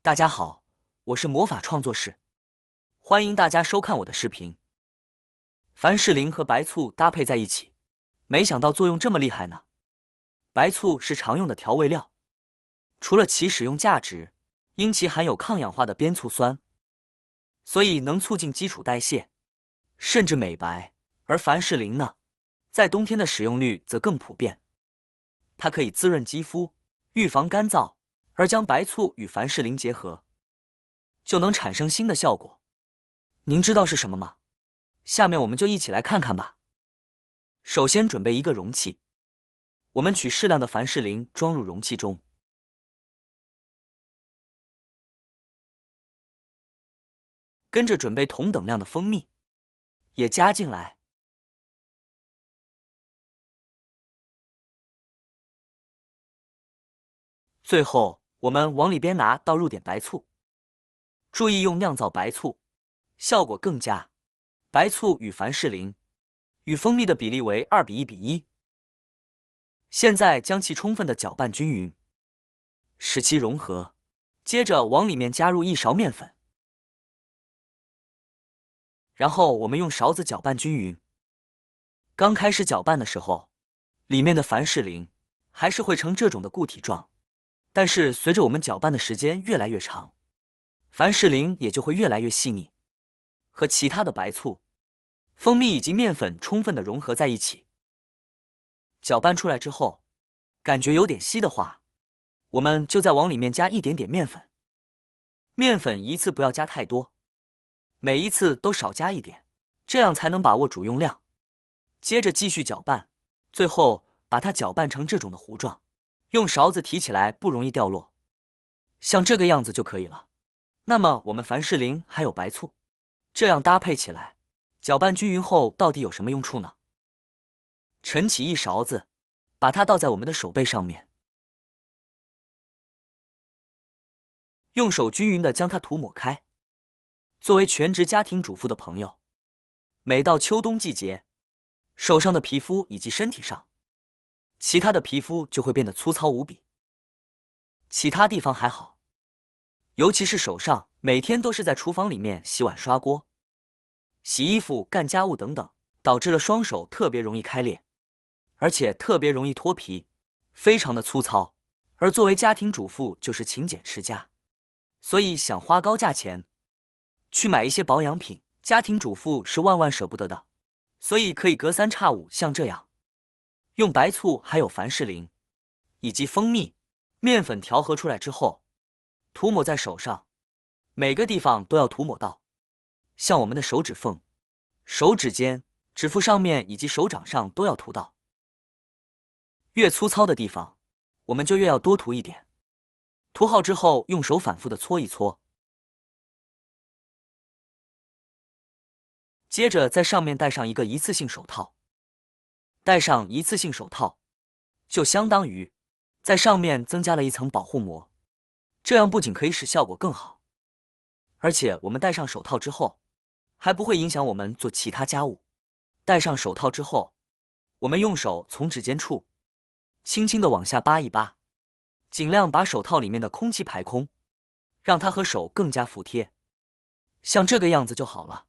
大家好，我是魔法创作室，欢迎大家收看我的视频。凡士林和白醋搭配在一起，没想到作用这么厉害呢。白醋是常用的调味料，除了其使用价值，因其含有抗氧化的边醋酸，所以能促进基础代谢，甚至美白。而凡士林呢，在冬天的使用率则更普遍，它可以滋润肌肤，预防干燥，而将白醋与凡士林结合，就能产生新的效果。您知道是什么吗？下面我们就一起来看看吧。首先准备一个容器，我们取适量的凡士林装入容器中，跟着准备同等量的蜂蜜，也加进来。最后，我们往里边倒入点白醋，注意用酿造白醋，效果更佳。白醋与凡士林与蜂蜜的比例为2:1:1。现在将其充分的搅拌均匀，使其融合。接着往里面加入1勺面粉，然后我们用勺子搅拌均匀。刚开始搅拌的时候，里面的凡士林还是会呈这种的固体状，但是随着我们搅拌的时间越来越长，凡士林也就会越来越细腻，和其他的白醋、蜂蜜以及面粉充分的融合在一起。搅拌出来之后，感觉有点稀的话，我们就再往里面加一点点面粉。面粉一次不要加太多，每一次都少加一点，这样才能把握煮用量。接着继续搅拌，最后把它搅拌成这种的糊状，用勺子提起来不容易掉落，像这个样子就可以了。那么我们凡士林还有白醋，这样搭配起来，搅拌均匀后到底有什么用处呢？盛起一勺子，把它倒在我们的手背上面，用手均匀的将它涂抹开。作为全职家庭主妇的朋友，每到秋冬季节，手上的皮肤以及身体上，其他的皮肤就会变得粗糙无比，其他地方还好，尤其是手上，每天都是在厨房里面洗碗、刷锅、洗衣服、干家务等等，导致了双手特别容易开裂，而且特别容易脱皮，非常的粗糙。而作为家庭主妇就是勤俭持家，所以想花高价钱去买一些保养品，家庭主妇是万万舍不得的。所以可以隔三差五像这样，用白醋还有凡士林以及蜂蜜、面粉调和出来之后，涂抹在手上，每个地方都要涂抹到，像我们的手指缝、手指尖、指腹上面以及手掌上都要涂到。越粗糙的地方，我们就越要多涂一点。涂好之后，用手反复的搓一搓，接着在上面戴上一个一次性手套。戴上一次性手套，就相当于在上面增加了一层保护膜，这样不仅可以使效果更好，而且我们戴上手套之后，还不会影响我们做其他家务。戴上手套之后，我们用手从指尖处轻轻的往下扒一扒，尽量把手套里面的空气排空，让它和手更加服帖，像这个样子就好了。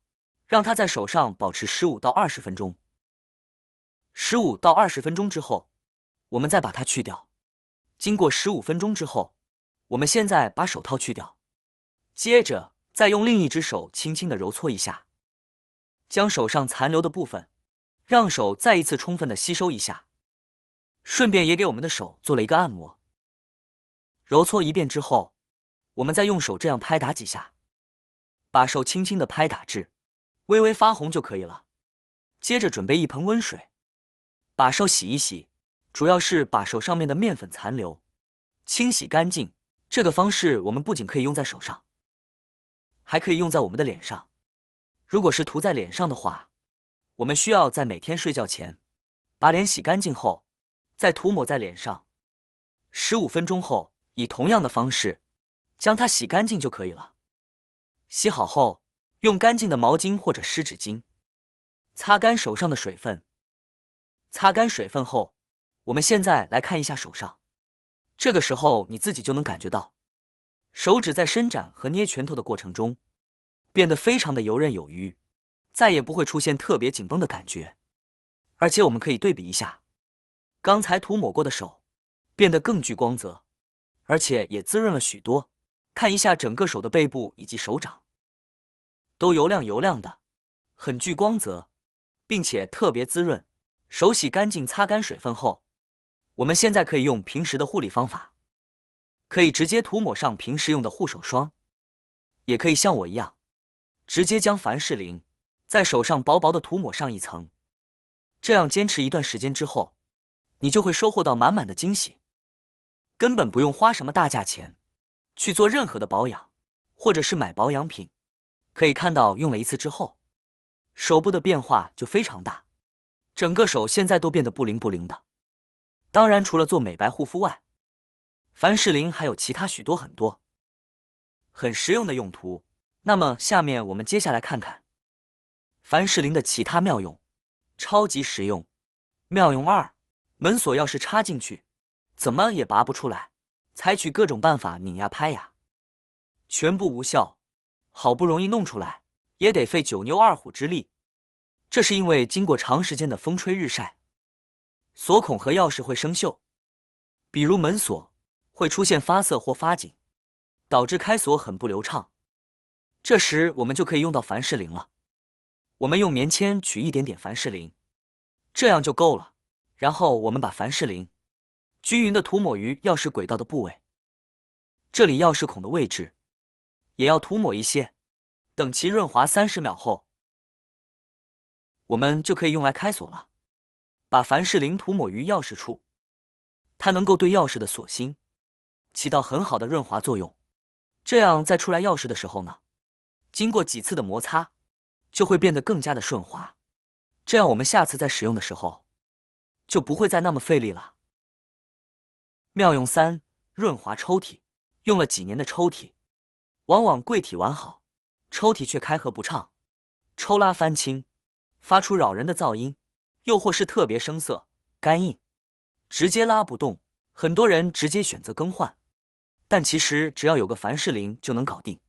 让它在手上保持15到20分钟。15到20分钟之后，我们再把它去掉。经过15分钟之后，我们现在把手套去掉，接着再用另一只手轻轻的揉搓一下，将手上残留的部分，让手再一次充分的吸收一下，顺便也给我们的手做了一个按摩。揉搓一遍之后，我们再用手这样拍打几下，把手轻轻的拍打至微微发红就可以了。接着准备一盆温水，把手洗一洗，主要是把手上面的面粉残留清洗干净。这个方式我们不仅可以用在手上，还可以用在我们的脸上。如果是涂在脸上的话，我们需要在每天睡觉前把脸洗干净后，再涂抹在脸上。15分钟后，以同样的方式将它洗干净就可以了。洗好后，用干净的毛巾或者湿纸巾擦干手上的水分。擦干水分后，我们现在来看一下手上，这个时候你自己就能感觉到手指在伸展和捏拳头的过程中，变得非常的游刃有余，再也不会出现特别紧绷的感觉。而且我们可以对比一下，刚才涂抹过的手变得更具光泽，而且也滋润了许多。看一下整个手的背部以及手掌，都油亮油亮的，很具光泽，并且特别滋润。手洗干净，擦干水分后，我们现在可以用平时的护理方法，可以直接涂抹上平时用的护手霜，也可以像我一样，直接将凡士林在手上薄薄的涂抹上一层。这样坚持一段时间之后，你就会收获到满满的惊喜，根本不用花什么大价钱去做任何的保养，或者是买保养品。可以看到用了一次之后，手部的变化就非常大，整个手现在都变得不灵不灵的。当然除了做美白护肤外，凡士林还有其他许多很多很实用的用途。那么下面我们接下来看看凡士林的其他妙用。超级实用。妙用2：门锁钥匙插进去，怎么也拔不出来，采取各种办法拧呀拍呀，全部无效。好不容易弄出来，也得费九牛二虎之力。这是因为经过长时间的风吹日晒，锁孔和钥匙会生锈，比如门锁会出现发涩或发紧，导致开锁很不流畅。这时我们就可以用到凡士林了。我们用棉签取一点点凡士林，这样就够了。然后我们把凡士林均匀的涂抹于钥匙轨道的部位，这里钥匙孔的位置也要涂抹一些。等其润滑30秒后，我们就可以用来开锁了。把凡士林涂抹于钥匙处，它能够对钥匙的锁芯起到很好的润滑作用，这样在出来钥匙的时候呢，经过几次的摩擦，就会变得更加的顺滑。这样我们下次在使用的时候就不会再那么费力了。妙用3：润滑抽屉。用了几年的抽屉，往往柜体完好，抽屉却开合不畅，抽拉翻青，发出扰人的噪音，又或是特别生涩、干硬，直接拉不动。很多人直接选择更换，但其实只要有个凡士林就能搞定。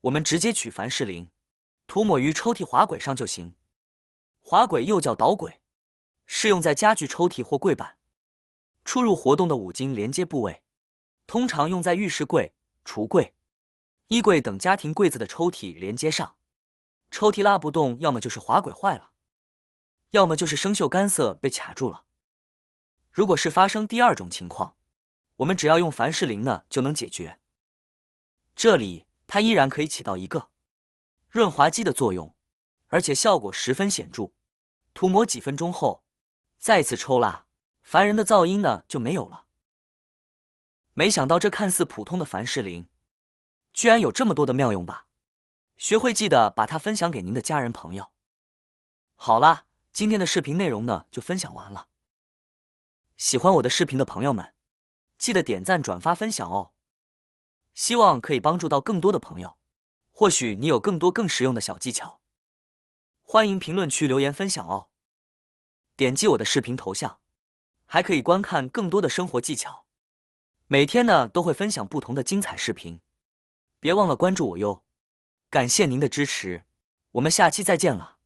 我们直接取凡士林，涂抹于抽屉滑轨上就行。滑轨又叫导轨，适用在家具抽屉或柜板出入活动的五金连接部位，通常用在浴室柜、橱柜、衣柜等家庭柜子的抽屉连接上。抽屉拉不动，要么就是滑轨坏了，要么就是生锈干涩被卡住了。如果是发生第二种情况，我们只要用凡士林呢就能解决。这里它依然可以起到一个润滑剂的作用，而且效果十分显著。涂抹几分钟后，再次抽拉，烦人的噪音呢就没有了。没想到这看似普通的凡士林，居然有这么多的妙用吧？学会记得把它分享给您的家人朋友。好啦，今天的视频内容呢就分享完了。喜欢我的视频的朋友们，记得点赞、转发、分享哦。希望可以帮助到更多的朋友。或许你有更多更实用的小技巧，欢迎评论区留言分享哦。点击我的视频头像，还可以观看更多的生活技巧。每天呢都会分享不同的精彩视频，别忘了关注我哟。感谢您的支持，我们下期再见了。